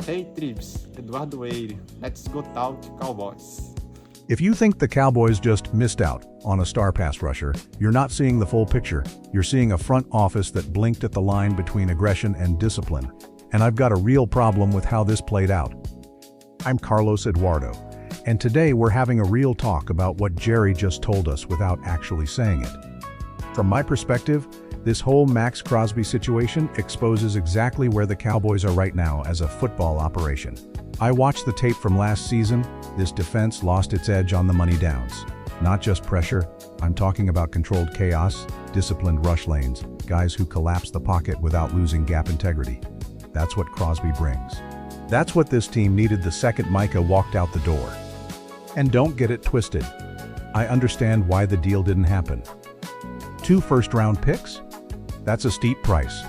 Hey Tribes, Eduardo here. Let's go talk Cowboys. If you think the Cowboys just missed out on a star pass rusher, you're not seeing the full picture. You're seeing a front office that blinked at the line between aggression and discipline. And I've got a real problem with how this played out. I'm Carlos Eduardo, and today we're having a real talk about what Jerry just told us without actually saying it. From my perspective, this whole Maxx Crosby situation exposes exactly where the Cowboys are right now as a football operation. I watched the tape from last season. This defense lost its edge on the money downs. Not just pressure, I'm talking about controlled chaos, disciplined rush lanes, guys who collapse the pocket without losing gap integrity. That's what Crosby brings. That's what this team needed the second Micah walked out the door. And don't get it twisted. I understand why the deal didn't happen. 2 first-round picks? That's a steep price.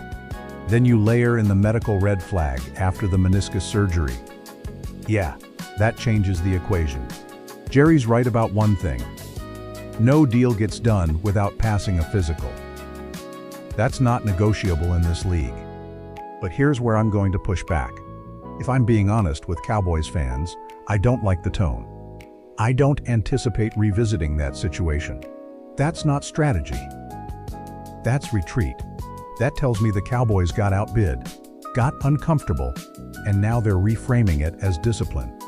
Then you layer in the medical red flag after the meniscus surgery. Yeah, that changes the equation. Jerry's right about one thing. No deal gets done without passing a physical. That's not negotiable in this league. But here's where I'm going to push back. If I'm being honest with Cowboys fans, I don't like the tone. I don't anticipate revisiting that situation. That's not strategy. That's retreat. That tells me the Cowboys got outbid, got uncomfortable, and now they're reframing it as discipline.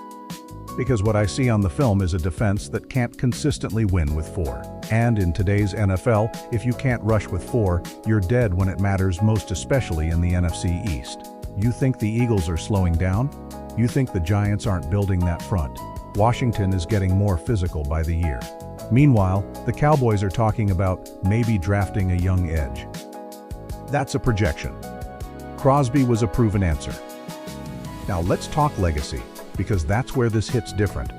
Because what I see on the film is a defense that can't consistently win with 4. And in today's NFL, if you can't rush with 4, you're dead when it matters, most especially in the NFC East. You think the Eagles are slowing down? You think the Giants aren't building that front? Washington is getting more physical by the year. Meanwhile, the Cowboys are talking about maybe drafting a young edge. That's a projection. Crosby was a proven answer. Now let's talk legacy, because that's where this hits different.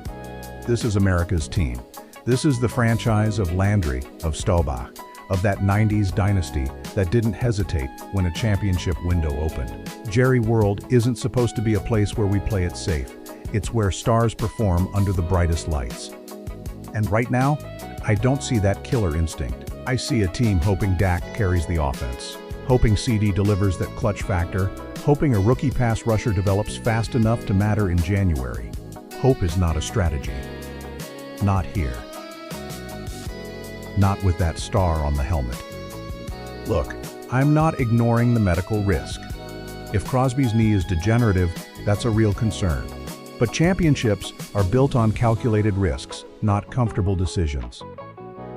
This is America's team. This is the franchise of Landry, of Staubach, of that 90s dynasty that didn't hesitate when a championship window opened. Jerry World isn't supposed to be a place where we play it safe. It's where stars perform under the brightest lights. And right now, I don't see that killer instinct. I see a team hoping Dak carries the offense, hoping CeeDee delivers that clutch factor, hoping a rookie pass rusher develops fast enough to matter in January. Hope is not a strategy. Not here. Not with that star on the helmet. Look, I'm not ignoring the medical risk. If Crosby's knee is degenerative, that's a real concern. But championships are built on calculated risks, not comfortable decisions.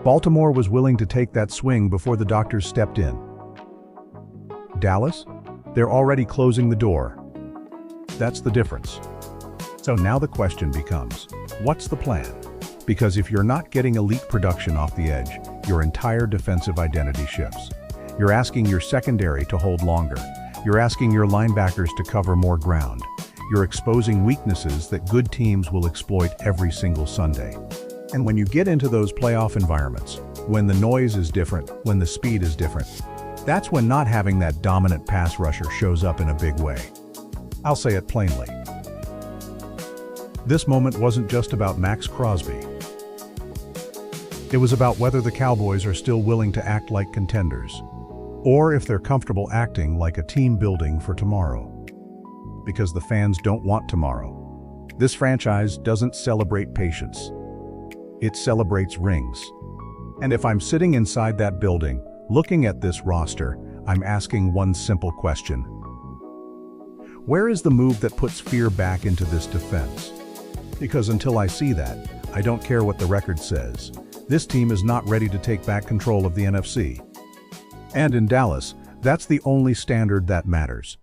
Baltimore was willing to take that swing before the doctors stepped in. Dallas? They're already closing the door. That's the difference. So now the question becomes, what's the plan? Because if you're not getting elite production off the edge, your entire defensive identity shifts. You're asking your secondary to hold longer. You're asking your linebackers to cover more ground. You're exposing weaknesses that good teams will exploit every single Sunday. And when you get into those playoff environments, when the noise is different, when the speed is different, that's when not having that dominant pass rusher shows up in a big way. I'll say it plainly. This moment wasn't just about Maxx Crosby. It was about whether the Cowboys are still willing to act like contenders, or if they're comfortable acting like a team building for tomorrow. Because the fans don't want tomorrow. This franchise doesn't celebrate patience. It celebrates rings. And if I'm sitting inside that building, looking at this roster, I'm asking one simple question. Where is the move that puts fear back into this defense? Because until I see that, I don't care what the record says. This team is not ready to take back control of the NFC. And in Dallas, that's the only standard that matters.